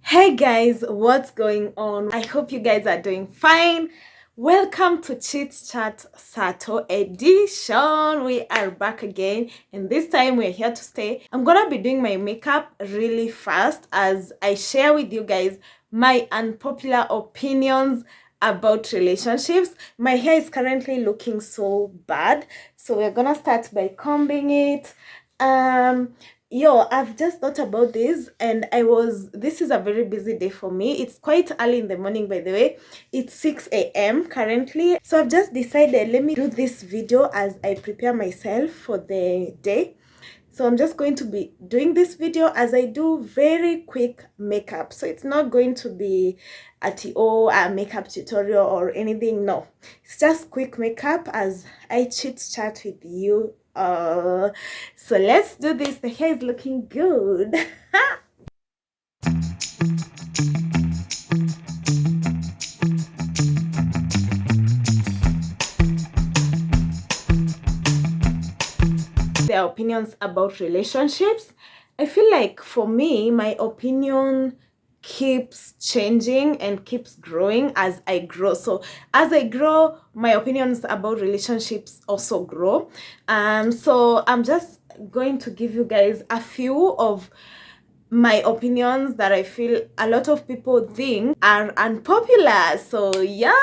Hey guys, what's going on? I hope you guys are doing fine. Welcome to Chitchat Sato edition. We are back again, and this time we're here to stay. I'm gonna be doing my makeup really fast as I share with you guys my unpopular opinions about relationships. My hair is currently looking so bad, so we're gonna start by combing it. I've just thought about this, and this is a very busy day for me. It's quite early in the morning, by the way. It's 6 a.m. currently. So I've just decided, let me do this video as I prepare myself for the day. So I'm just going to be doing this video as I do very quick makeup. So it's not going to be a makeup tutorial or anything. No, it's just quick makeup as I chit chat with you. So let's do this. The hair is looking good. Their opinions about relationships. I feel like for me, my opinion keeps changing and keeps growing as I grow. So as I grow, my opinions about relationships also grow. So I'm just going to give you guys a few of my opinions that I feel a lot of people think are unpopular. So yeah.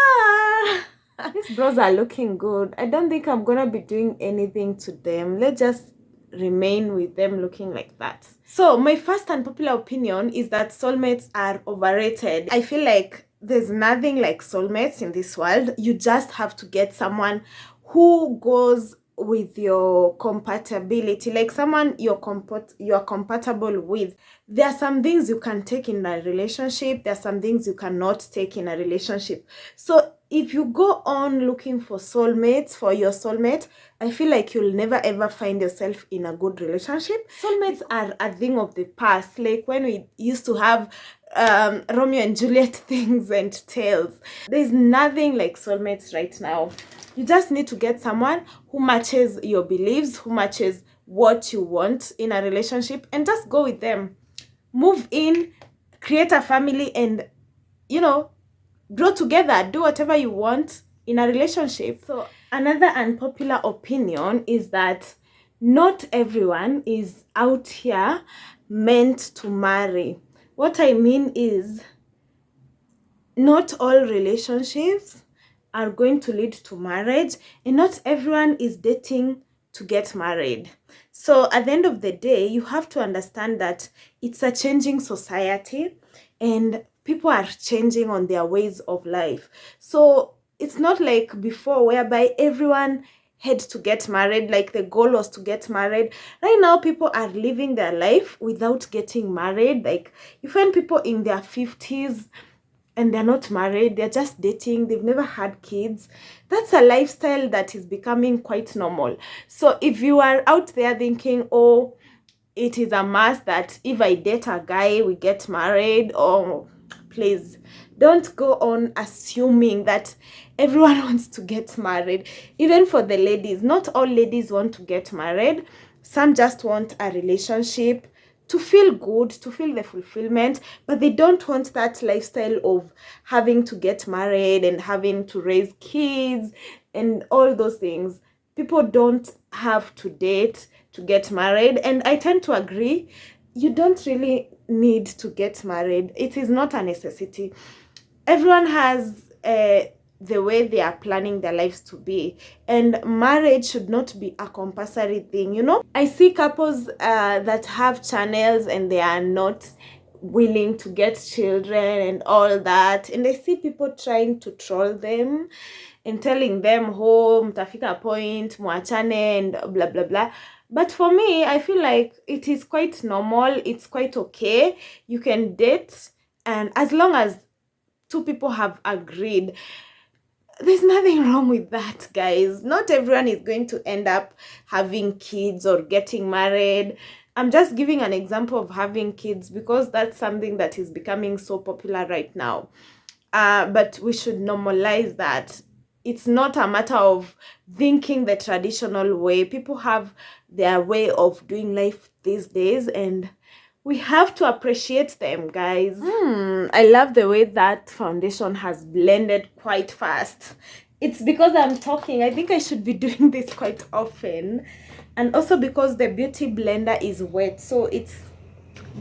These bros are looking good. I don't think I'm gonna be doing anything to them. Let's just remain with them looking like that. So my first unpopular opinion is that soulmates are overrated. I feel like there's nothing like soulmates in this world. You just have to get someone who goes with your compatibility, like someone you're compatible with. There are some things you can take in a relationship, there are some things you cannot take in a relationship. So if you go on looking for soulmates, for your soulmate, I feel like you'll never ever find yourself in a good relationship. Soulmates are a thing of the past, like when we used to have Romeo and Juliet things and tales. There's nothing like soulmates right now. You just need to get someone who matches your beliefs, who matches what you want in a relationship, and just go with them. Move in, create a family, and grow together, do whatever you want in a relationship. So another unpopular opinion is that not everyone is out here meant to marry. What I mean is, not all relationships are going to lead to marriage, and not everyone is dating to get married. So at the end of the day, you have to understand that it's a changing society and people are changing on their ways of life. So it's not like before whereby everyone had to get married, like the goal was to get married. Right now, people are living their life without getting married. Like you find people in their 50s and they're not married, they're just dating, they've never had kids. That's a lifestyle that is becoming quite normal. So if you are out there thinking, oh, it is a must that if I date a guy, we get married, oh, please don't go on assuming that everyone wants to get married. Even for the ladies, not all ladies want to get married. Some just want a relationship to feel good, to feel the fulfillment, but they don't want that lifestyle of having to get married and having to raise kids and all those things. People don't have to date to get married, and I tend to agree. You don't really need to get married. It is not a necessity. Everyone has the way they are planning their lives to be, and marriage should not be a compulsory thing. I see couples that have channels and they are not willing to get children and all that, and I see people trying to troll them and telling them, oh, mtafika point mwachane and blah blah blah. But for me, I feel like it is quite normal, it's quite okay. You can date, and as long as two people have agreed, there's nothing wrong with that, guys. Not everyone is going to end up having kids or getting married. I'm just giving an example of having kids because that's something that is becoming so popular right now. But we should normalize that. It's not a matter of thinking the traditional way. People have their way of doing life these days, and We have to appreciate them, guys. I love the way that foundation has blended quite fast. It's because I'm talking. I think I should be doing this quite often. And also because the beauty blender is wet, so it's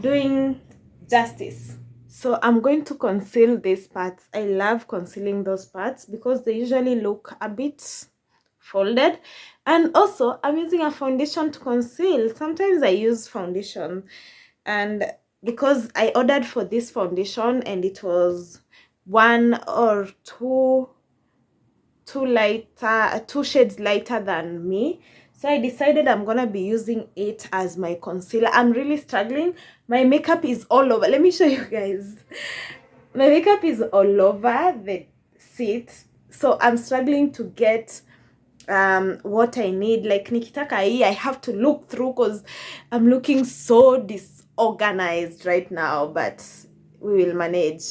doing justice. So I'm going to conceal these parts. I love concealing those parts because they usually look a bit folded. And also I'm using a foundation to conceal. Sometimes I use foundation, and because I ordered for this foundation and it was one or two shades lighter than me, so I decided I'm gonna be using it as my concealer. I'm really struggling. My makeup is all over. Let me show you guys. My makeup is all over the seat, so I'm struggling to get what I need. Like nikitaka hii, I have to look through because I'm looking so disorganized right now, but we will manage.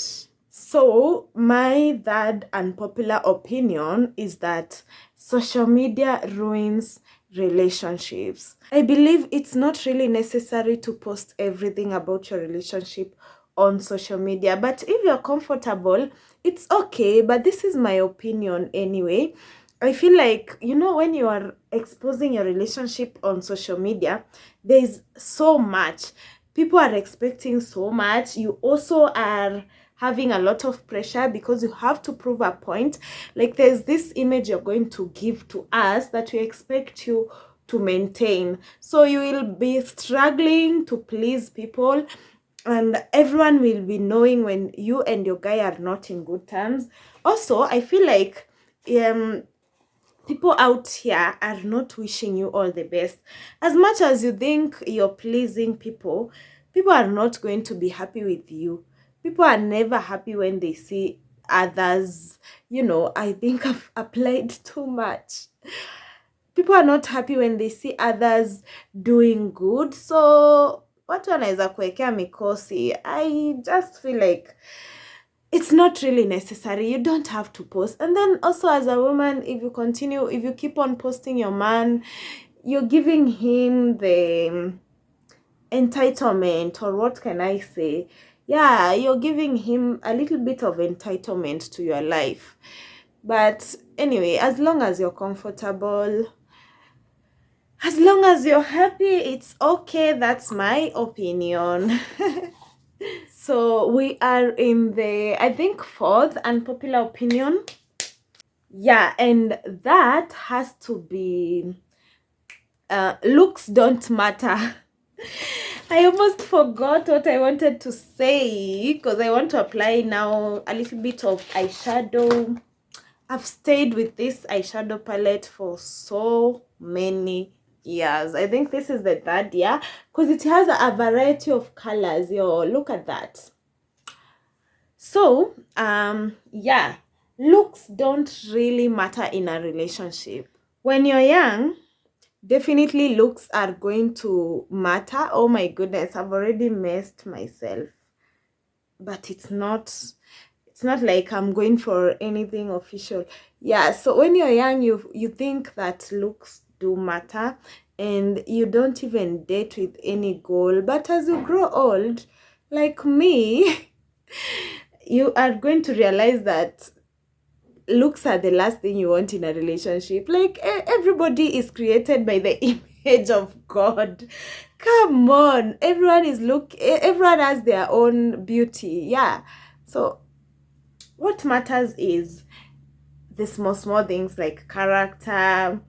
So my third unpopular opinion is that social media ruins relationships. I believe it's not really necessary to post everything about your relationship on social media, but if you're comfortable, it's okay. But this is my opinion anyway. I feel like, when you are exposing your relationship on social media, there's so much. People are expecting so much. You also are having a lot of pressure because you have to prove a point. Like there's this image you're going to give to us that we expect you to maintain. So you will be struggling to please people, and everyone will be knowing when you and your guy are not in good terms. Also, I feel like people out here are not wishing you all the best. As much as you think you're pleasing people, people are not going to be happy with you. People are never happy when they see others. I think I've applied too much. People are not happy when they see others doing good. So watu wanaweza kuwekea mikosi. I just feel like it's not really necessary. You don't have to post. And then also as a woman, if you keep on posting your man, you're giving him the entitlement, or what can I say? Yeah, you're giving him a little bit of entitlement to your life. But anyway, as long as you're comfortable, as long as you're happy, it's okay. That's my opinion. So we are in the, I think, fourth unpopular opinion. Yeah, and that has to be looks don't matter. I almost forgot what I wanted to say because I want to apply now a little bit of eyeshadow. I've stayed with this eyeshadow palette for so many years. I think this is the third year because it has a variety of colors. Look at that. So, yeah, looks don't really matter in a relationship. When you're young, definitely looks are going to matter. Oh my goodness, I've already messed myself. But it's not like I'm going for anything official. Yeah, so when you're young, you think that looks do matter and you don't even date with any goal. But as you grow old, like me, you are going to realize that looks are the last thing you want in a relationship. Like everybody is created by the image of God. Come on, everyone has their own beauty. Yeah, so what matters is the small things like character,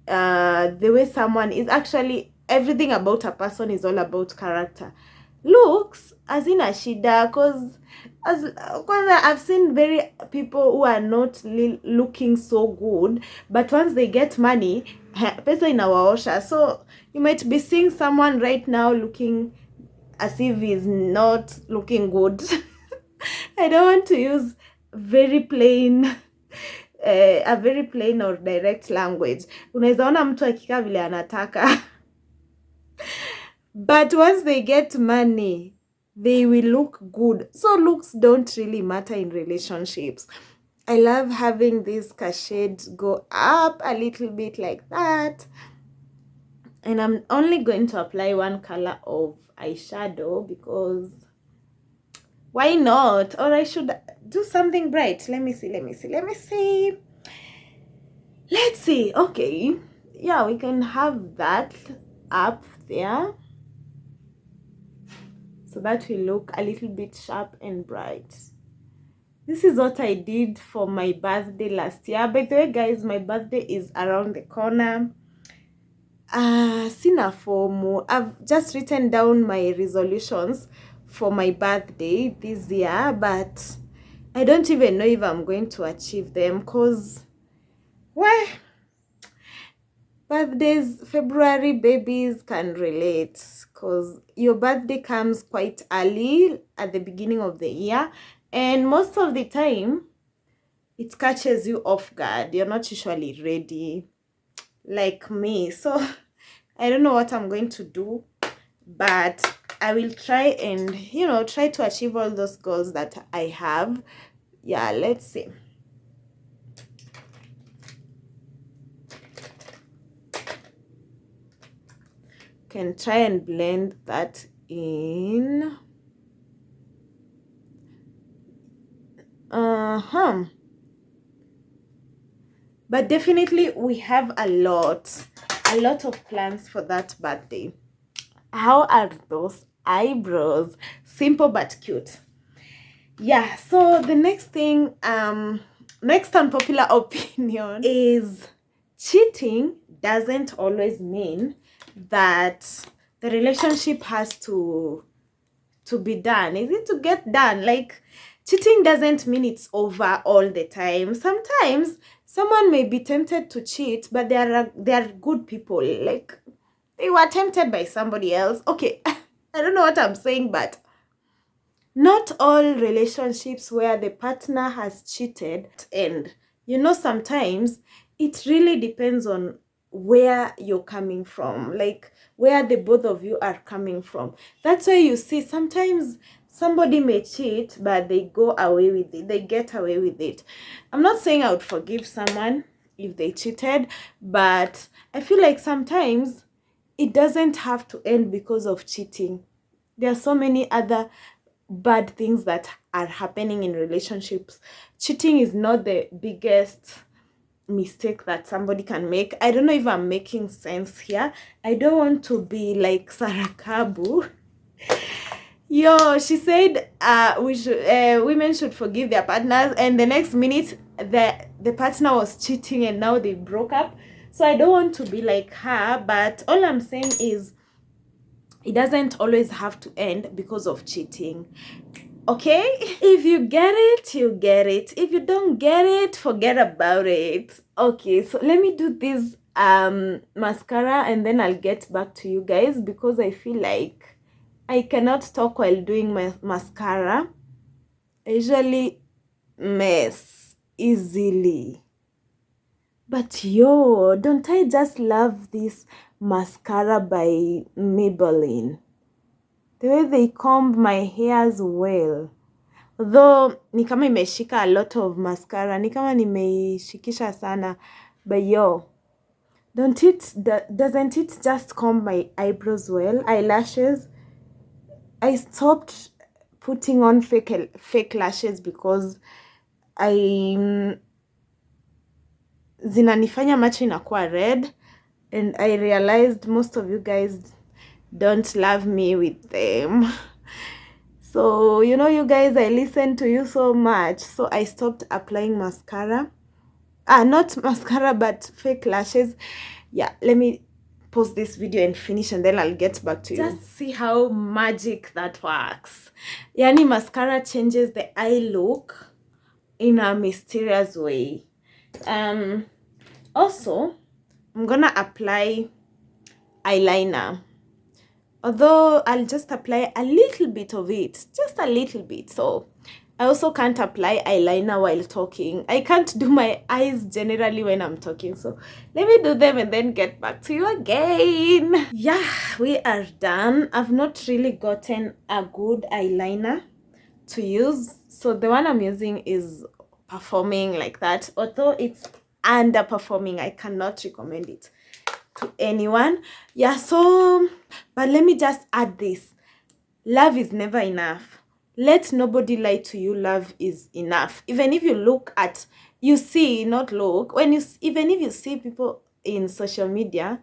the way someone is. Actually, everything about a person is all about character. Looks as in a shida, because I've seen very people who are not looking so good, but once they get money, pesa inawaosha. So you might be seeing someone right now looking as if he's not looking good. I don't want to use very plain a very plain or direct language. Unaweza ona mtu akikaa vile anataka. But once they get money, they will look good. So looks don't really matter in relationships. I love having these shades go up a little bit like that. And I'm only going to apply one color of eyeshadow because why not? Or I should do something bright. Let me see. Let's see. Okay. Yeah, we can have that up there so that we look a little bit sharp and bright. This is what I did for my birthday last year. By the way, guys, my birthday is around the corner. Sina FOMO. I've just written down my resolutions for my birthday this year, but I don't even know if I'm going to achieve them because, well, birthdays, February babies can relate because your birthday comes quite early at the beginning of the year, and most of the time it catches you off guard. You're not usually ready like me. So I don't know what I'm going to do, but I will try and, you know, try to achieve all those goals that I have. Yeah, let's see. Can try and blend that in. But definitely we have a lot of plans for that birthday. How are those eyebrows? Simple but cute. Yeah, so the next thing, next unpopular opinion is cheating doesn't always mean that the relationship has to be done. Is it to get done? Like, cheating doesn't mean it's over all the time. Sometimes someone may be tempted to cheat, but they are good people. Like, they were tempted by somebody else. Okay, I don't know what I'm saying, but not all relationships where the partner has cheated end. You know, sometimes it really depends on where you're coming from, like where the both of you are coming from. That's why you see sometimes somebody may cheat, but they go away with it. They get away with it. I'm not saying I would forgive someone if they cheated, but I feel like sometimes it doesn't have to end because of cheating. There are so many other bad things that are happening in relationships. Cheating is not the biggest mistake that somebody can make. I don't know if I'm making sense here. I don't want to be like Sarakabu. Yo, she said women should forgive their partners, and the next minute the partner was cheating and now they broke up. So I don't want to be like her, but all I'm saying is it doesn't always have to end because of cheating. Okay, if you get it, you get it. If you don't get it, forget about it. Okay, so let me do this mascara and then I'll get back to you guys because I feel like I cannot talk while doing my mascara. I usually mess easily. But yo, don't I just love this mascara by Maybelline? The way they comb my hairs well. Though ni kama imeshika a lot of mascara, ni kama nimeishikisha sana. But yo, doesn't it just comb my eyebrows well? Eyelashes. I stopped putting on fake lashes because zinanifanya macho inakuwa red, and I realized most of you guys don't love me with them. So, you know, you guys, I listen to you so much. So I stopped applying mascara. Not mascara, but fake lashes. Yeah, let me pause this video and finish and then I'll get back to you. Just see how magic that works. Yani mascara changes the eye look in a mysterious way. Also, I'm gonna apply eyeliner. Although I'll just apply a little bit of it, just a little bit. So I also can't apply eyeliner while talking. I can't do my eyes generally when I'm talking. So let me do them and then get back to you again. Yeah, we are done. I've not really gotten a good eyeliner to use. So the one I'm using is performing like that. Although it's underperforming, I cannot recommend it. to anyone. Yeah, so, but let me just add this. Love is never enough. Let nobody lie to you. Love is enough. Even if you look at, you see, not look, when you, even if you see people in social media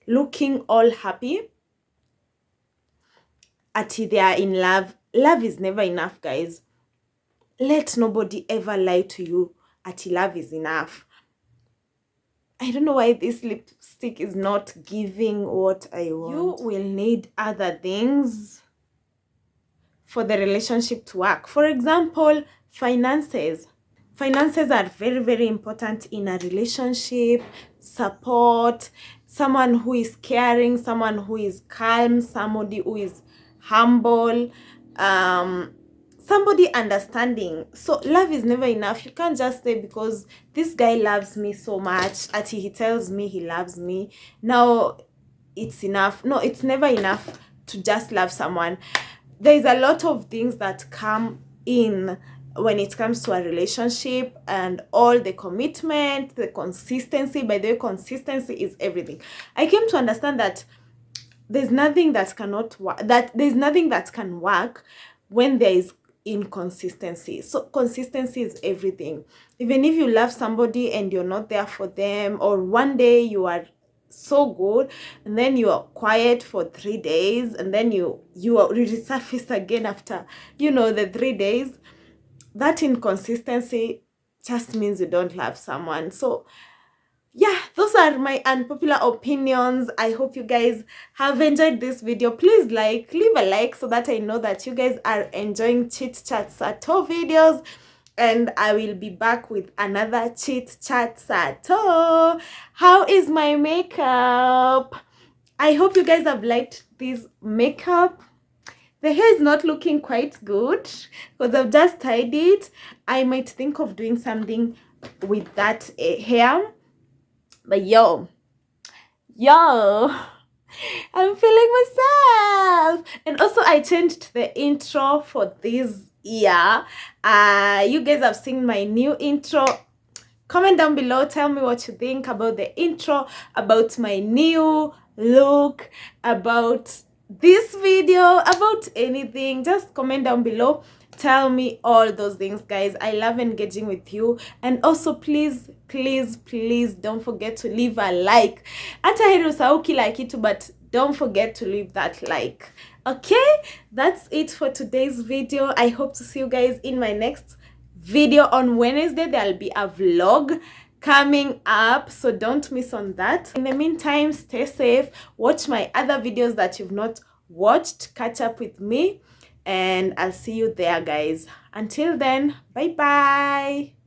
looking all happy, they are in love. Love is never enough, guys. Let nobody ever lie to you. Love is enough. I don't know why this lipstick is not giving what I want. You will need other things for the relationship to work. For example, finances. Finances are very, very important in a relationship. Support, someone who is caring, someone who is calm, somebody who is humble, somebody understanding. So love is never enough. You can't just say because this guy loves me so much, he tells me he loves me, now it's enough. No, it's never enough to just love someone. There's a lot of things that come in when it comes to a relationship, and all the commitment, the consistency. By the way, consistency is everything. I came to understand that there's nothing that cannot work, that there's nothing that can work when there is inconsistency. So consistency is everything. Even if you love somebody and you're not there for them, or one day you are so good and then you are quiet for 3 days, and then you are resurface again after the 3 days, that inconsistency just means you don't love someone. So yeah, those are my unpopular opinions. I hope you guys have enjoyed this video. Please leave a like so that I know that you guys are enjoying Chit Chat Sato videos, and I will be back with another Chit Chat Sato. How is my makeup? I hope you guys have liked this makeup. The hair is not looking quite good because I've just tied it. I might think of doing something with that hair. But yo, I'm feeling myself. And also I changed the intro for this year. You guys have seen my new intro. Comment down below, tell me what you think about the intro, about my new look, about this video, about anything. Just comment down below, tell me all those things, guys. I love engaging with you. And also please don't forget to leave a like. Hata heri usahau kila kitu, but don't forget to leave that like. Okay, that's it for today's video. I hope to see you guys in my next video on Wednesday. There'll be a vlog coming up, so don't miss on that. In the meantime, stay safe, watch my other videos that you've not watched, catch up with me, and I'll see you there, guys. Until then, bye bye.